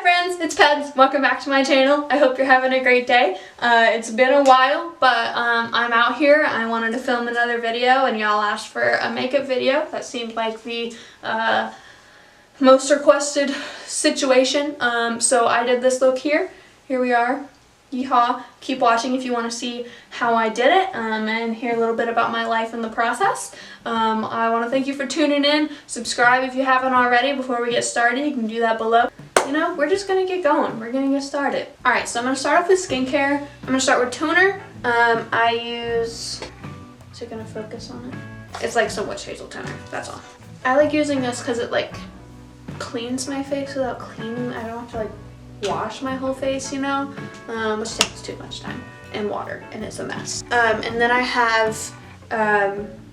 friends, it's Peds. Welcome back to my channel. I hope you're having a great day. It's been a while, but I'm out here. I wanted to film another video and y'all asked for a makeup video. That seemed like the most requested situation. So I did this look here. Here we are. Yeehaw. Keep watching if you want to see how I did it and hear a little bit about my life in the process. I want to thank you for tuning in. Subscribe if you haven't already before we get started. You can do that below. You know, we're just going to get going. We're going to get started. Alright, so I'm going to start off with skincare. I'm going to start with toner. I use... Is it going to focus on it? It's like some witch hazel toner. That's all. I like using this because it like cleans my face without cleaning. I don't have to like wash my whole face, you know, which takes too much time and water, and it's a mess. And then I have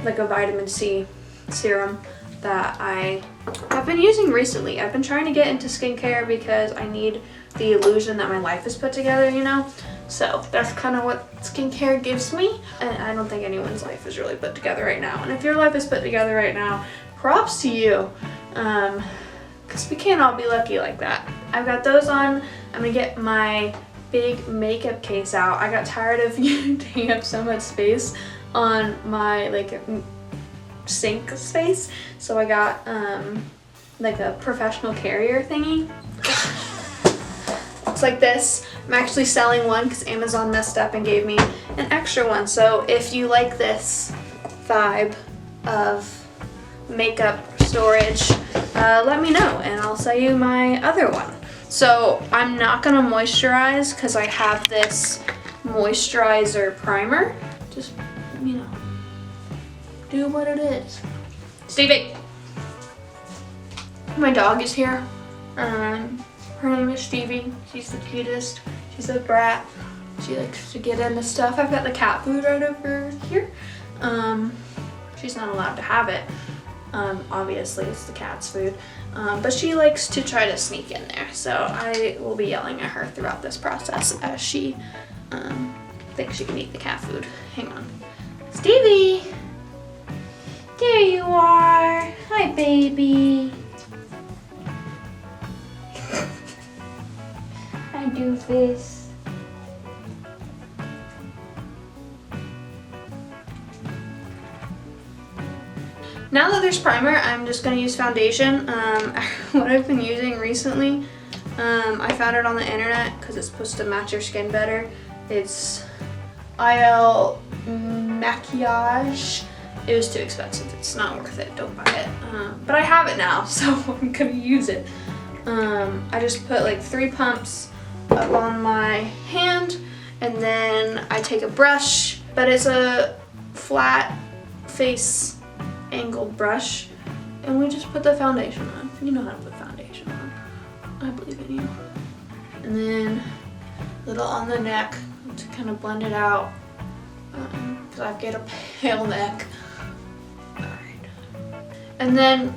like a vitamin C serum that I have been using recently. I've been trying to get into skincare because I need the illusion that my life is put together, you know. So that's kind of what skincare gives me, and I don't think anyone's life is really put together right now. And if your life is put together right now, props to you, because we can't all be lucky like that. I've got those on. I'm gonna get my big makeup case out. I got tired of taking up so much space on my like sink space, so I got like a professional carrier thingy. It's like this. I'm actually selling one because Amazon messed up and gave me an extra one. So if you like this vibe of makeup storage, let me know and I'll sell you my other one. So I'm not gonna moisturize because I have this moisturizer primer. Just, you know, do what it is. Stevie! My dog is here. Her name is Stevie. She's the cutest. She's a brat. She likes to get into stuff. I've got the cat food right over here. She's not allowed to have it. Obviously it's the cat's food, but she likes to try to sneak in there, so I will be yelling at her throughout this process as she thinks she can eat the cat food. Hang on. Stevie! There you are! Hi, baby! Hi, doofus. Now that there's primer, I'm just going to use foundation. What I've been using recently, I found it on the internet because it's supposed to match your skin better. It's IL Maquillage. It was too expensive. It's not worth it. Don't buy it. But I have it now, so I'm going to use it. I just put like 3 pumps up on my hand, and then I take a brush, but it's a flat face angled brush, and we just put the foundation on. You know how to put foundation on. I believe in you. And then a little on the neck to kind of blend it out, because I get a pale neck. Alright. And then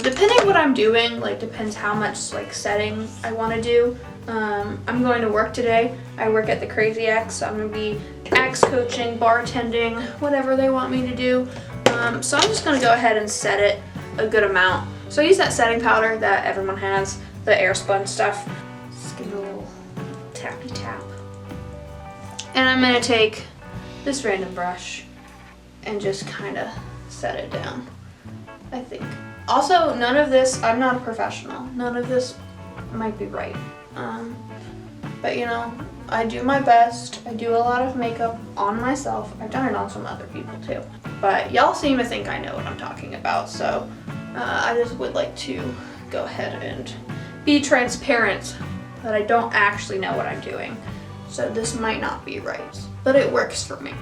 depending what I'm doing, like depends how much like setting I want to do. I'm going to work today. I work at the Crazy X, so I'm going to be X coaching, bartending, whatever they want me to do. So I'm just going to go ahead and set it a good amount. So I use that setting powder that everyone has, the air sponge stuff. Just give it a little tappy tap. And I'm going to take this random brush and just kind of set it down, I think. Also, none of this, I'm not a professional. None of this might be right. But you know, I do my best. I do a lot of makeup on myself. I've done it on some other people too. But y'all seem to think I know what I'm talking about, so I just would like to go ahead and be transparent that I don't actually know what I'm doing. So this might not be right, but it works for me.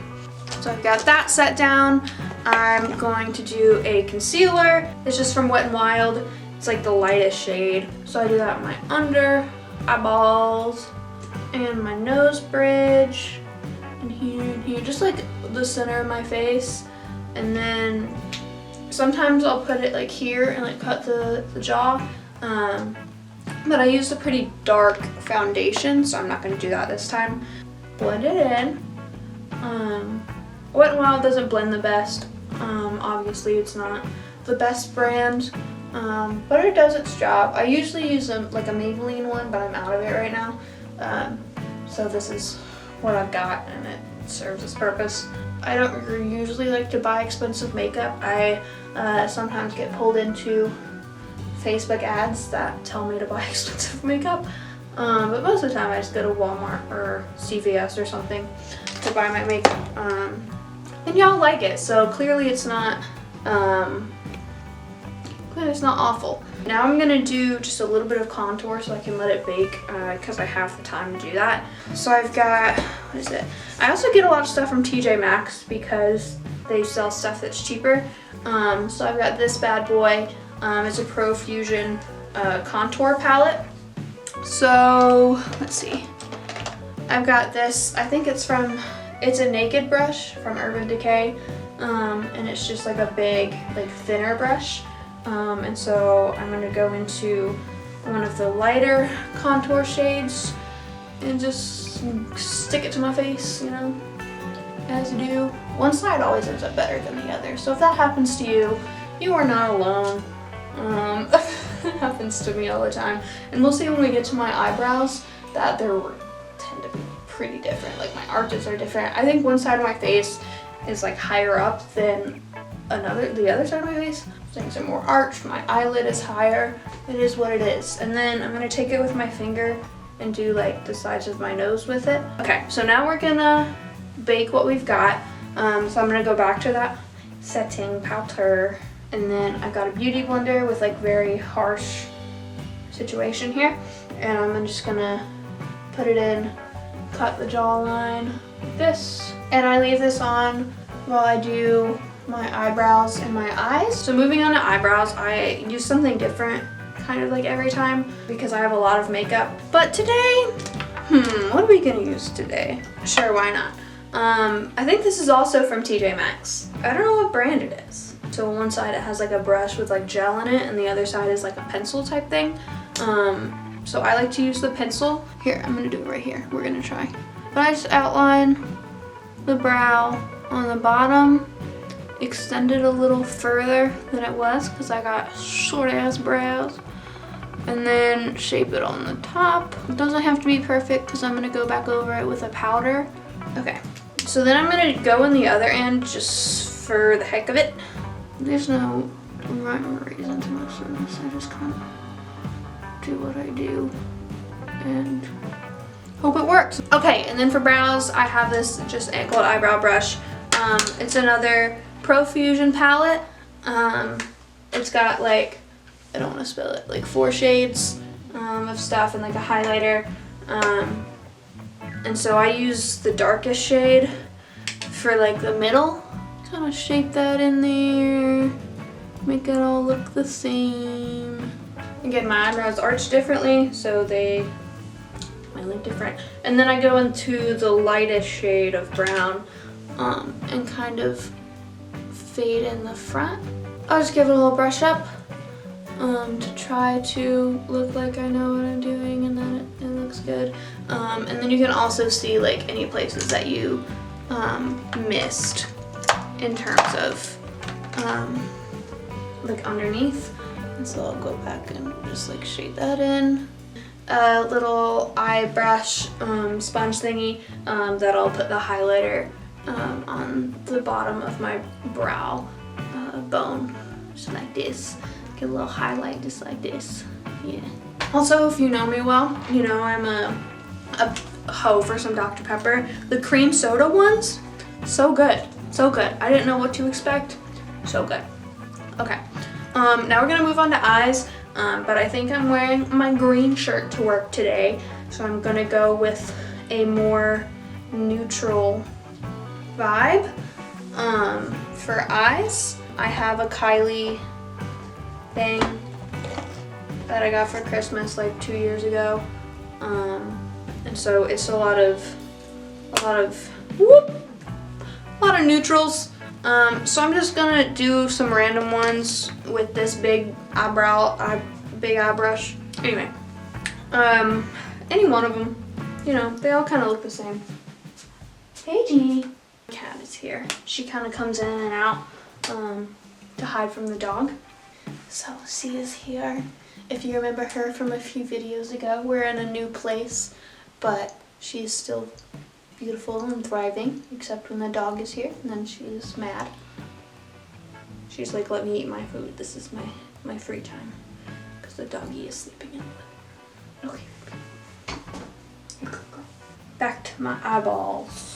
So I've got that set down. I'm going to do a concealer. It's just from Wet n Wild. It's like the lightest shade. So I do that on my under eyeballs and my nose bridge and here, just like the center of my face. And then sometimes I'll put it like here and like cut the jaw. But I used a pretty dark foundation, so I'm not going to do that this time. Blend it in. Wet n Wild doesn't blend the best. Obviously it's not the best brand. but it does its job. I usually use like a Maybelline one, but I'm out of it right now. So this is what I've got, and it serves its purpose. I don't usually like to buy expensive makeup. I sometimes get pulled into Facebook ads that tell me to buy expensive makeup. But most of the time I just go to Walmart or CVS or something to buy my makeup. And y'all like it, so clearly it's not awful. Now I'm gonna do just a little bit of contour so I can let it bake because I have the time to do that. So I've got, what is it? I also get a lot of stuff from TJ Maxx because they sell stuff that's cheaper. So I've got this bad boy. It's a Pro Fusion contour palette. So let's see. I've got this, I think it's a naked brush from Urban Decay. And it's just like a big, like thinner brush. And so I'm going to go into one of the lighter contour shades and just stick it to my face, you know, as you do. One side always ends up better than the other. So if that happens to you, you are not alone. It happens to me all the time. And we'll see when we get to my eyebrows that they tend to be pretty different. Like my arches are different. I think one side of my face is like higher up than the other side of my face. Things are more arched, my eyelid is higher. It is what it is. And then I'm gonna take it with my finger and do like the sides of my nose with it. Okay, so now we're gonna bake what we've got. So I'm gonna go back to that setting powder. And then I've got a beauty blender with like very harsh situation here. And I'm just gonna put it in, cut the jawline like this. And I leave this on while I do my eyebrows and my eyes. So moving on to eyebrows, I use something different kind of like every time because I have a lot of makeup. But today, what are we gonna use today? Sure, why not? I think this is also from TJ Maxx. I don't know what brand it is. So on one side it has like a brush with like gel in it and the other side is like a pencil type thing. So I like to use the pencil. Here, I'm gonna do it right here. We're gonna try. But I just outline the brow on the bottom, extend it a little further than it was because I got short ass brows, and then shape it on the top. It doesn't have to be perfect because I'm gonna go back over it with a powder. Okay, so then I'm gonna go in the other end just for the heck of it. There's no rhyme or reason to most of this. I just kind of do what I do and hope it works. Okay, and then for brows, I have this just gold eyebrow brush. It's another Pro Fusion palette. It's got like, I don't want to spill it, like 4 shades of stuff and like a highlighter. And so I use the darkest shade for like the middle. Kind of shape that in there, make it all look the same. Again, my eyebrows arch differently, so they might look different. And then I go into the lightest shade of brown and kind of fade in the front. I'll just give it a little brush up to try to look like I know what I'm doing and that it looks good. And then you can also see like any places that you missed in terms of like underneath. And so I'll go back and just like shade that in. A little eye brush sponge thingy that I'll put the highlighter on the bottom of my brow bone, just like this. Get a little highlight just like this. Yeah. Also, if you know me well, you know I'm a hoe for some Dr. Pepper. The cream soda ones, so good, so good. I didn't know what to expect, so good. Okay, now we're gonna move on to eyes, but I think I'm wearing my green shirt to work today, so I'm gonna go with a more neutral vibe. For eyes, I have a Kylie thing that I got for Christmas like 2 years ago, and so it's a lot of neutrals. So I'm just gonna do some random ones with this big eye brush. Anyway, any one of them, you know, they all kind of look the same. Hey Jeannie. Cat is here. She kind of comes in and out to hide from the dog. So C is here. If you remember her from a few videos ago, we're in a new place, but she's still beautiful and thriving, except when the dog is here, and then she's mad. She's like, let me eat my food. This is my free time, because the doggy is sleeping in it. Okay. Back to my eyeballs.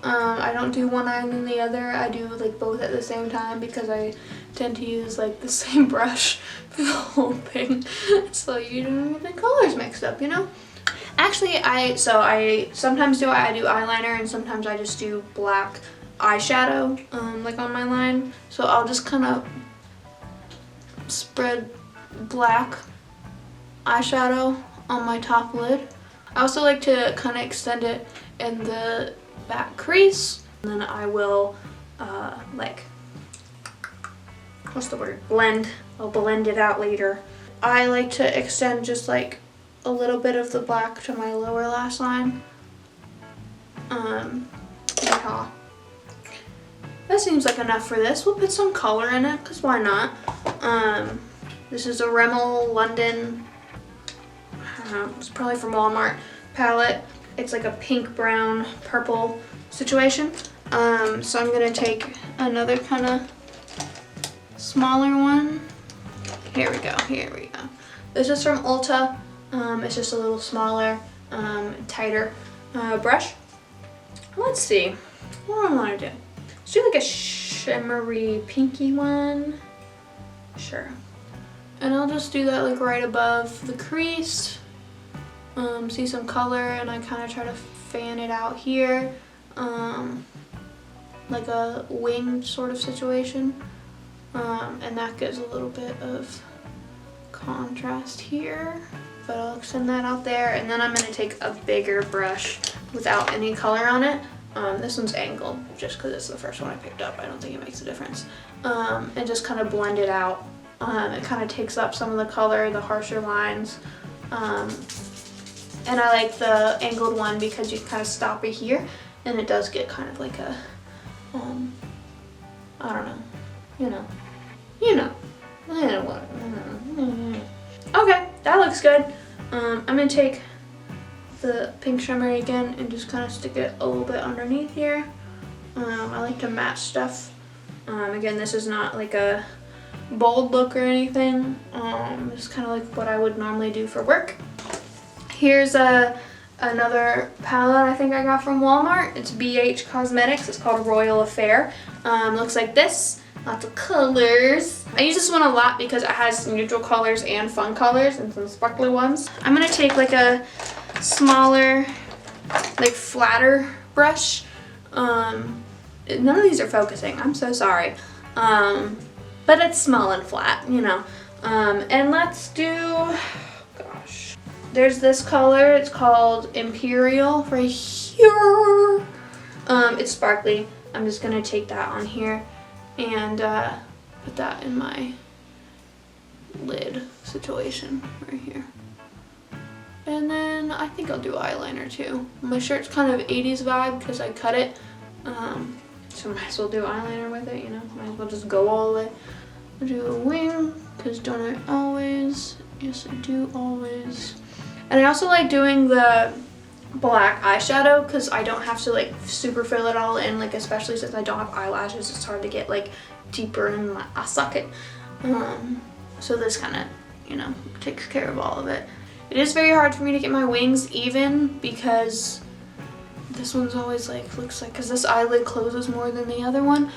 I don't do one eye and then the other. I do like both at the same time because I tend to use like the same brush for the whole thing, so you don't get the colors mixed up, you know? Actually, I sometimes do eyeliner, and sometimes I just do black eyeshadow, like on my line. So I'll just kind of spread black eyeshadow on my top lid. I also like to kind of extend it in the back crease, and then I will like, what's the word? Blend. I'll blend it out later. I like to extend just like a little bit of the black to my lower lash line. Yeah. That seems like enough for this. We'll put some color in it, because why not? This is a Rimmel London, I don't know, it's probably from Walmart palette. It's like a pink, brown, purple situation. So I'm gonna take another kind of smaller one. Here we go, here we go. This is from Ulta. It's just a little smaller, tighter brush. Let's see, what do I want to do? Let's do like a shimmery pinky one. Sure. And I'll just do that like right above the crease. See some color, and I kind of try to fan it out here, like a wing sort of situation. And that gives a little bit of contrast here. But I'll extend that out there, and then I'm going to take a bigger brush without any color on it. This one's angled just because it's the first one I picked up. I don't think it makes a difference. And just kind of blend it out. It kind of takes up some of the color, the harsher lines. And I like the angled one because you can kind of stop it here, and it does get kind of like a, I don't know, you know. Okay, that looks good. I'm gonna take the pink shimmer again and just kind of stick it a little bit underneath here. I like to match stuff. Again, this is not like a bold look or anything. It's kind of like what I would normally do for work. Here's another palette I think I got from Walmart. It's BH Cosmetics. It's called Royal Affair. Looks like this. Lots of colors. I use this one a lot because it has neutral colors and fun colors and some sparkly ones. I'm gonna take like a smaller, like flatter brush. None of these are focusing. I'm so sorry. But it's small and flat, you know. And let's do, gosh. There's this color. It's called Imperial right here. It's sparkly. I'm just gonna take that on here and put that in my lid situation right here. And then I think I'll do eyeliner too. My shirt's kind of 80s vibe because I cut it. So might as well do eyeliner with it, you know. Might as well just go all the way. I'll do a wing, because don't I always? Yes, I do always. And I also like doing the black eyeshadow because I don't have to like super fill it all in, like especially since I don't have eyelashes. It's hard to get like deeper in my eye socket. So this kind of, you know, takes care of all of it. It is very hard for me to get my wings even because this one's always like, looks like, because this eyelid closes more than the other one.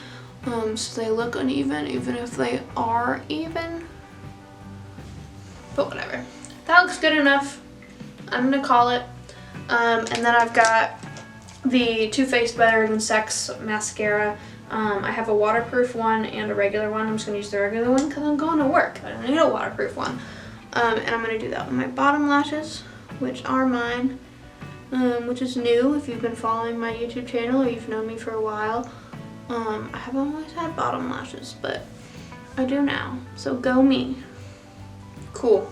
So they look uneven even if they are even. But whatever. That looks good enough. I'm gonna call it. And then I've got the Too Faced Better Than Sex mascara. I have a waterproof one and a regular one. I'm just gonna use the regular one because I'm going to work. I don't need a waterproof one. And I'm gonna do that with my bottom lashes, which are mine, which is new if you've been following my YouTube channel or you've known me for a while. I haven't always had bottom lashes, but I do now, so go me. Cool.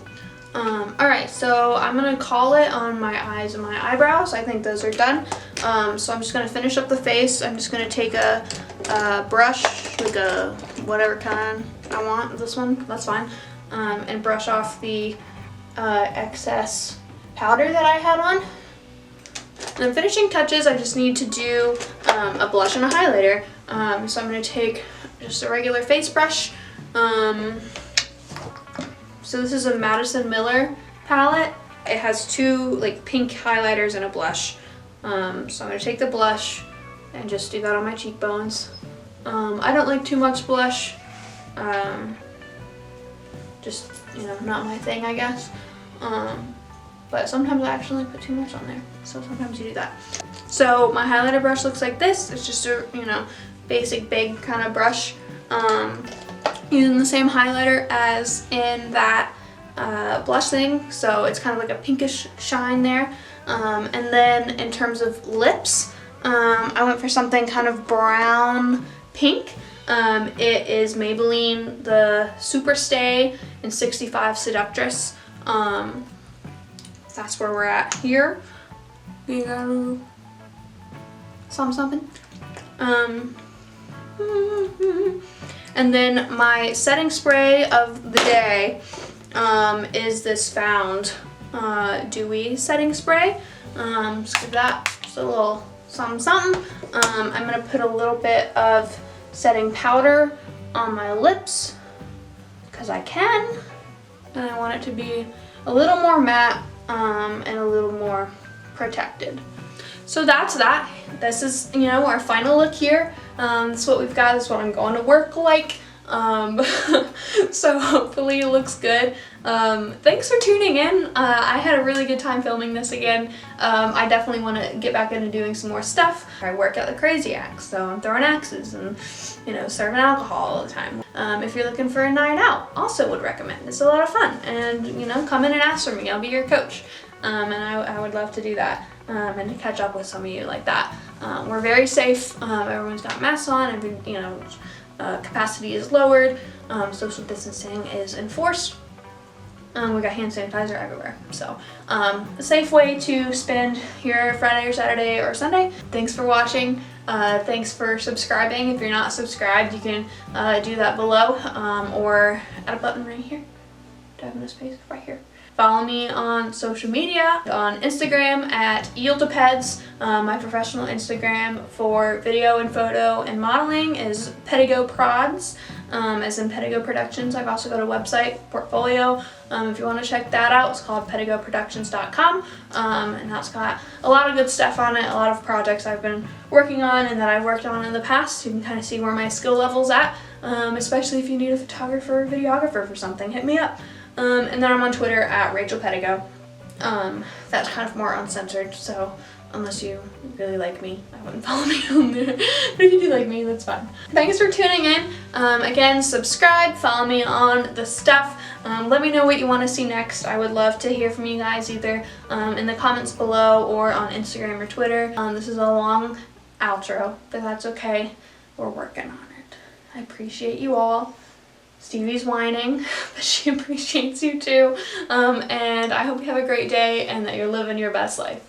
Alright, so I'm gonna call it on my eyes and my eyebrows. I think those are done. So I'm just gonna finish up the face. I'm just gonna take a brush, like a whatever kind I want. This one, that's fine. And brush off the excess powder that I had on. And then finishing touches, I just need to do a blush and a highlighter. So I'm going to take just a regular face brush. So this is a Madison Miller palette. It has two like pink highlighters and a blush. So I'm going to take the blush and just do that on my cheekbones. I don't like too much blush. Just, you know, not my thing, I guess. But sometimes I actually put too much on there. So sometimes you do that. So my highlighter brush looks like this. It's just a, you know, basic big kind of brush. Using the same highlighter as in that blush thing. So it's kind of like a pinkish shine there. And then in terms of lips, I went for something kind of brown pink. It is Maybelline the Super Stay in 65 Seductress. That's where we're at here. We got something. And then my setting spray of the day is this Found Dewy setting spray. Just give that just a little something. I'm gonna put a little bit of setting powder on my lips because I can, and I want it to be a little more matte and a little more protected. So that's that. This is, you know, our final look here. This is what we've got. This is what I'm going to work like. So hopefully it looks good. Thanks for tuning in. I had a really good time filming this again. I definitely want to get back into doing some more stuff. I work at the Crazy Axe, so I'm throwing axes and, you know, serving alcohol all the time. If you're looking for a night out, also would recommend. It's a lot of fun, and, you know, come in and ask for me. I'll be your coach. And I would love to do that, and to catch up with some of you like that. We're very safe. Everyone's got masks on. Every, you know, capacity is lowered. Social distancing is enforced. We got hand sanitizer everywhere. So a safe way to spend your Friday or Saturday or Sunday. Thanks for watching. Thanks for subscribing. If you're not subscribed, you can do that below, or at a button right here. Do I have enough space? Right here. Follow me on social media, on Instagram at Yieldtopeds. My professional Instagram for video and photo and modeling is PedigoProds, as in Pedigo Productions. I've also got a website, portfolio. If you want to check that out, it's called pedigoproductions.com, and that's got a lot of good stuff on it, a lot of projects I've been working on and that I've worked on in the past. You can kind of see where my skill level's at, especially if you need a photographer or videographer for something, hit me up. And then I'm on Twitter at Rachel Pedigo. That's kind of more uncensored, so unless you really like me, I wouldn't follow me on there. But if you do like me, that's fine. Thanks for tuning in. Again, subscribe, follow me on the stuff. Let me know what you want to see next. I would love to hear from you guys either in the comments below or on Instagram or Twitter. This is a long outro, but that's okay. We're working on it. I appreciate you all. Stevie's whining, but she appreciates you too. And I hope you have a great day and that you're living your best life.